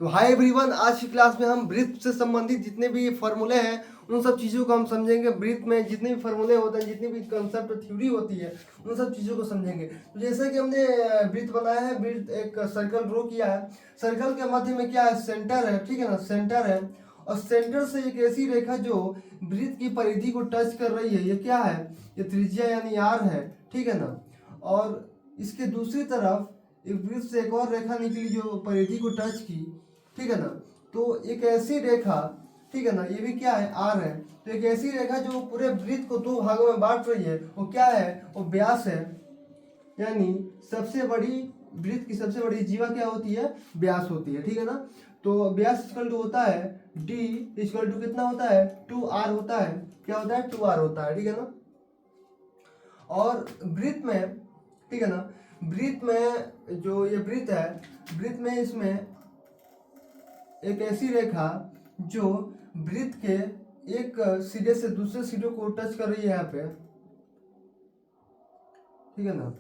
तो hi everyone, आज की क्लास में हम वृत्त से संबंधित जितने भी फॉर्मूले हैं उन सब चीज़ों को हम समझेंगे। वृत्त में जितने भी फॉर्मूले होते हैं, जितनी भी कंसेप्ट थ्योरी होती है, उन सब चीज़ों को समझेंगे। तो जैसे कि हमने वृत्त बनाया है, वृत्त एक सर्कल ड्रॉ किया है। सर्कल के मध्य में क्या है? सेंटर है, ठीक है ना, सेंटर है। और सेंटर से एक ऐसी रेखा जो वृत्त की परिधि को टच कर रही है, ये क्या है? ये त्रिज्या यानी आर है, ठीक है ना। और इसके दूसरी तरफ एक वृत्त से एक और रेखा निकली जो परिधि को टच की, ठीक है ना। तो एक ऐसी रेखा, ठीक है ना, ये भी क्या है? आर है। तो एक ऐसी रेखा जो पूरे वृत्त को दो भागों में बांट रही है, वो क्या है? वो व्यास है। यानी सबसे बड़ी वृत्त की सबसे बड़ी जीवा क्या होती है? व्यास होती है, ठीक है ना। तो व्यास इक्वल टू होता है डी इक्वल टू कितना होता है? 2r होता है। क्या होता है? 2r होता है, ठीक है ना। और वृत्त में, ठीक है ना, वृत्त में जो ये वृत्त है, वृत्त में इसमें एक ऐसी रेखा जो वृत्त के एक सिरे से दूसरे सिरे को टच कर रही है यहाँ पे, ठीक है ना।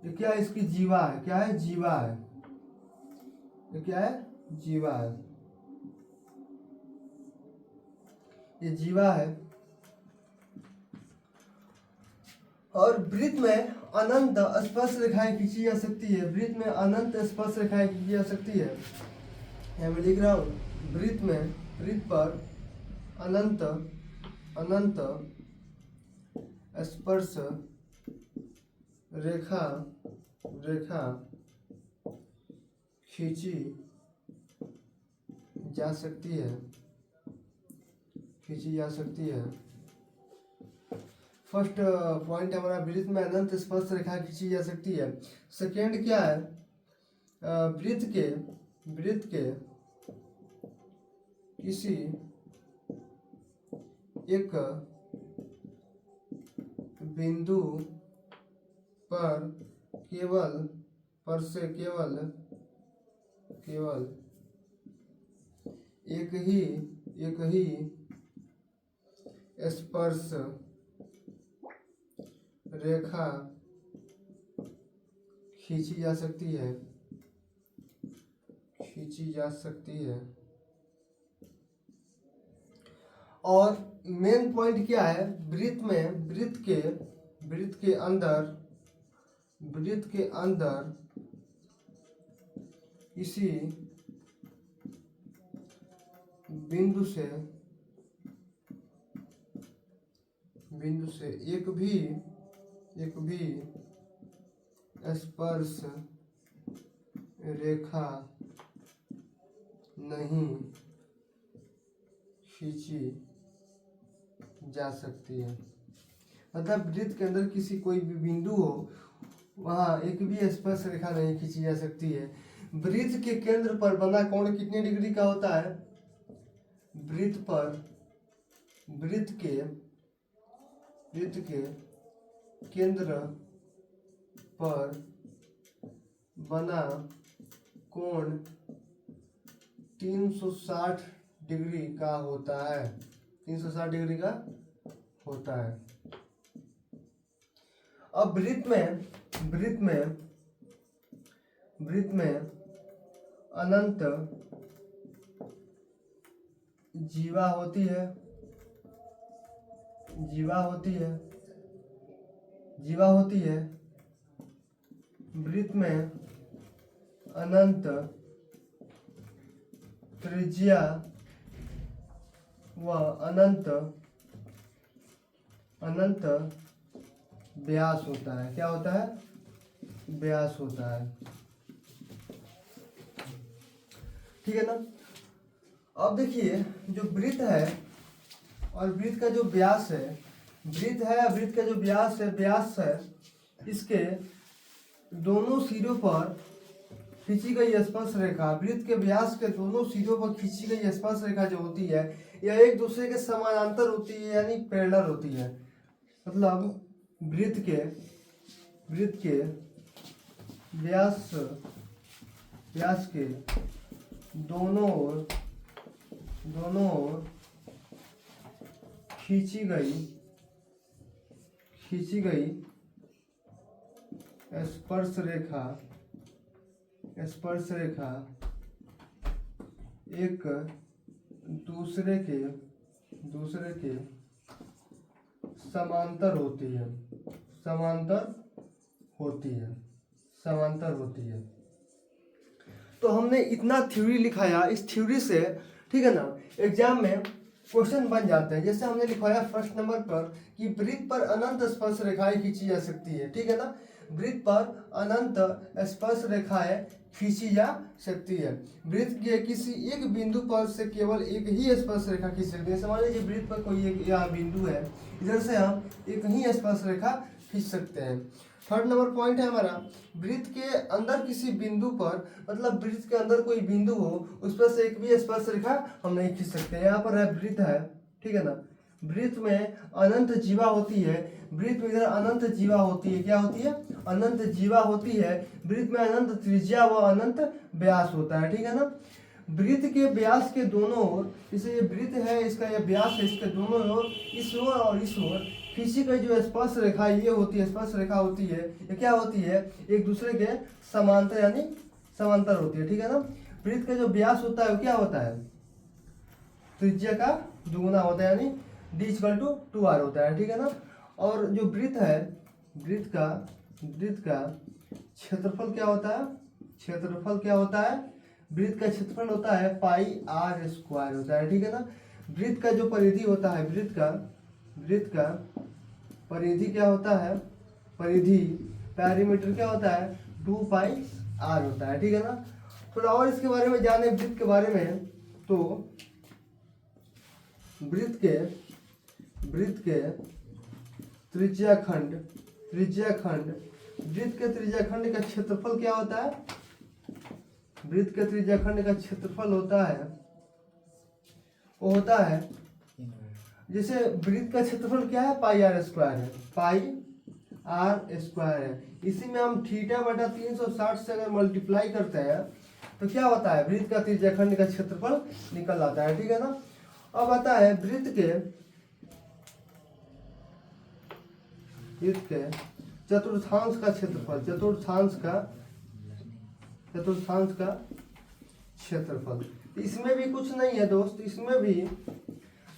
ये क्या है? इसकी जीवा है। क्या है? जीवा है। ये क्या है? जीवा है। ये जीवा है। और वृत्त में अनंत स्पर्श रेखाएं खींची जा सकती है। वृत्त में अनंत स्पर्श रेखाएं खींची जा सकती है। यहाँ मैं लिख रहा हूँ, वृत्त पर अनंत अनंत स्पर्श रेखा खींची जा सकती है। फर्स्ट पॉइंट हमारा, वृत्त में अनंत स्पर्श रेखा खींची जा सकती है। सेकेंड क्या है? वृत्त के किसी एक बिंदु पर केवल एक ही स्पर्श रेखा खींची जा सकती है। और मेन पॉइंट क्या है? वृत्त के अंदर किसी बिंदु से एक भी स्पर्श रेखा नहीं खींची जा सकती है। मतलब वृत्त के अंदर किसी कोई भी बिंदु हो, वहां एक भी स्पर्श रेखा नहीं खींची जा सकती है। वृत्त के केंद्र पर बना कोण कितने डिग्री का होता है? वृत्त के केंद्र पर बना कोण 360 डिग्री का होता है। 360 डिग्री का होता है। अब वृत्त में अनंत जीवा होती है। वृत्त में अनंत त्रिज्या व अनंत व्यास होता है। क्या होता है? व्यास होता है, ठीक है ना। अब देखिए, जो वृत्त है और वृत्त का जो व्यास है, व्यास है, इसके दोनों सिरों पर खींची गई स्पर्श रेखा, वृत्त के व्यास के दोनों सिरों पर खींची गई स्पर्श रेखा जो होती है, यह एक दूसरे के समानांतर होती है, यानी पैरेलल होती है। मतलब वृत्त के व्यास के दोनों ओर खींची गई स्पर्श रेखा एक दूसरे के समांतर होती है, समांतर होती है। तो हमने इतना थ्योरी लिखाया, इस थ्योरी से ठीक है ना एग्जाम में क्वेश्चन बन जाते हैं। जैसे हमने लिखवाया फर्स्ट नंबर पर कि वृत्त पर अनंत स्पर्श रेखाएं खींची जा सकती है, ठीक है ना, वृत्त पर अनंत स्पर्श रेखाएं खींची जा सकती है। वृत्त के किसी एक बिंदु पर से केवल एक ही स्पर्श रेखा खींच सकते हैं। मान लीजिए वृत्त पर कोई एक यहाँ बिंदु है, इधर से हम एक ही स्पर्श रेखा खींच सकते हैं। थर्ड नंबर पॉइंट है हमारा, वृत्त के अंदर किसी बिंदु पर, मतलब वृत्त के अंदर कोई बिंदु हो उस पर से एक भी स्पर्श रेखा हम नहीं खींच सकते। यहाँ पर है वृत्त है, ठीक है ना, वृत्त में अनंत जीवा होती है, वृत्त में इधर अनंत जीवा होती है, क्या होती है, अनंत जीवा होती है। वृत्त में अनंत त्रिज्या व अनंत व्यास होता है, ठीक है ना। वृत्त के व्यास के दोनों ओर, जैसे ये वृत्त है, इसका ये व्यास है, इसके दोनों ओर, इस ओर और इस ओर खींची गई जो स्पर्श रेखा ये होती है, स्पर्श रेखा होती है, ये क्या होती है, एक दूसरे के समांतर यानी समांतर होती है, ठीक है ना। वृत्त का जो व्यास होता है वो क्या होता है, त्रिज्या का दुगुना होता है, यानी d=2r होता है, ठीक है ना। और जो वृत्त है, वृत्त का क्षेत्रफल क्या होता है, वृत्त का क्षेत्रफल होता है πr² होता है, ठीक है ना। वृत्त का जो परिधि होता है, वृत्त का परिधि क्या होता है, पैरीमीटर क्या होता है, 2πr होता है, ठीक है ना। थोड़ा और इसके बारे में जाने वृत्त के बारे में, तो वृत्त के त्रिज्याखंड वृत्त के त्रिज्याखंड का क्षेत्रफल क्या होता है, वृत्त के त्रिज्याखंड का क्षेत्रफल होता है, वो होता है, जैसे वृत्त का क्षेत्रफल क्या है, πr² है, πr² है। इसी में हम θ/360 से अगर मल्टीप्लाई करते हैं तो क्या होता है, वृत्त का त्रिज्याखंड का क्षेत्रफल निकल आता है, ठीक है ना। अब आता है वृत्त के चतुर्थांश का क्षेत्रफल, चतुर्थांश का क्षेत्रफल। इसमें भी कुछ नहीं है दोस्त, इसमें भी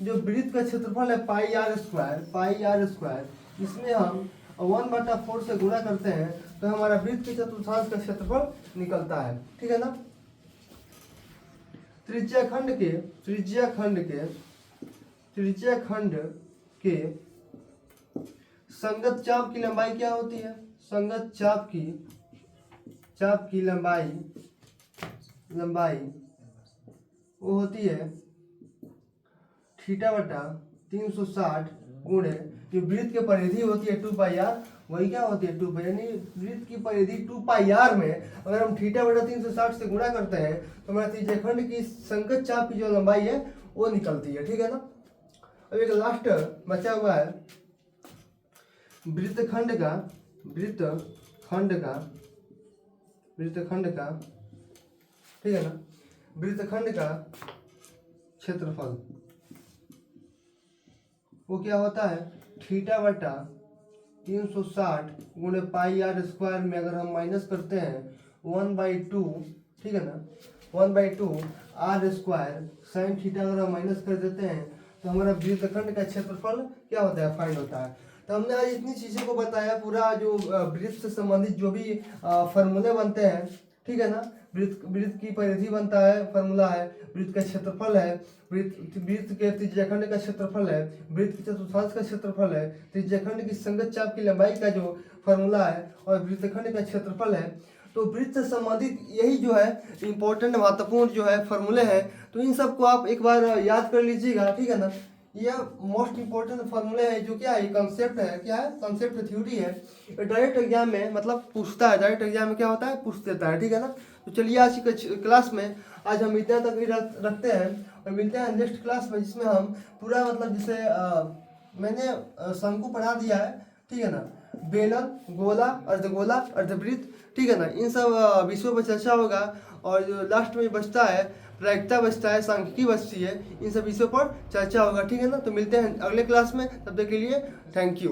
जो वृत्त का क्षेत्रफल है πr², इसमें हम 1/4 से गुणा करते हैं तो हमारा वृत्त के चतुर्थांश का क्षेत्रफल निकलता है, ठीक है ना। त्रिज्याखंड के संगत चाप की लंबाई क्या होती है, संगत चाप की लंबाई वो होती है θ/360 गुणे जो वृत्त की परिधि होती है 2πr, वही क्या होती है 2π, यानी वृत्त की परिधि 2πr में अगर हम θ/360 से गुणा करते हैं तो हमारे त्रिज्याखंड की संगत चाप की जो लंबाई है वो निकलती है, ठीक है ना। अब एक लास्ट बचा हुआ है वृत्तखंड का ठीक है ना, वृत्तखंड का क्षेत्रफल वो क्या होता है, θ/360 गुणे πr² में अगर हम माइनस करते हैं 1/2, ठीक है ना, 1/2 r² sin θ अगर हम माइनस कर देते हैं तो हमारा वृत्तखंड का क्षेत्रफल क्या होता है, फाइंड होता है। तो हमने आज इतनी चीज़ों को बताया, पूरा जो वृत्त से संबंधित जो भी फार्मूले बनते हैं, ठीक है ना, वृत्त की परिधि बनता है, फार्मूला है, वृत्त का क्षेत्रफल है, वृत्त के त्रिज्याखंड का क्षेत्रफल है, वृत्त के चतुर्थांश का क्षेत्रफल है, त्रिज्याखंड की संगत चाप की लंबाई का जो फार्मूला है, और वृत्तखंड का क्षेत्रफल है। तो वृत्त से संबंधित यही जो है इम्पोर्टेंट महत्वपूर्ण जो है फार्मूले हैं, तो इन सबको आप एक बार याद कर लीजिएगा, ठीक है ना। यह मोस्ट इंपॉर्टेंट फार्मूले है, जो क्या है, कंसेप्ट है, क्या है, कंसेप्ट थ्योरी है। डायरेक्ट एग्जाम में मतलब पूछता है, डायरेक्ट एग्जाम में क्या होता है, पूछ देता है, ठीक है ना। तो चलिए आज की क्लास में आज हम इतना तक ही रखते हैं और मिलते हैं नेक्स्ट क्लास में, जिसमें हम पूरा मतलब जैसे मैंने शंकु पढ़ा दिया है, ठीक है ना, बेलन, गोला, अर्धगोला, अर्धवृत्त, ठीक है ना, इन सब विषयों पर चर्चा होगा। और जो लास्ट में बचता है प्रायिकता बचता है, सांख्यिकी बचती है, इन सब विषयों पर चर्चा होगा, ठीक है ना। तो मिलते हैं अगले क्लास में, तब तक के लिए थैंक यू।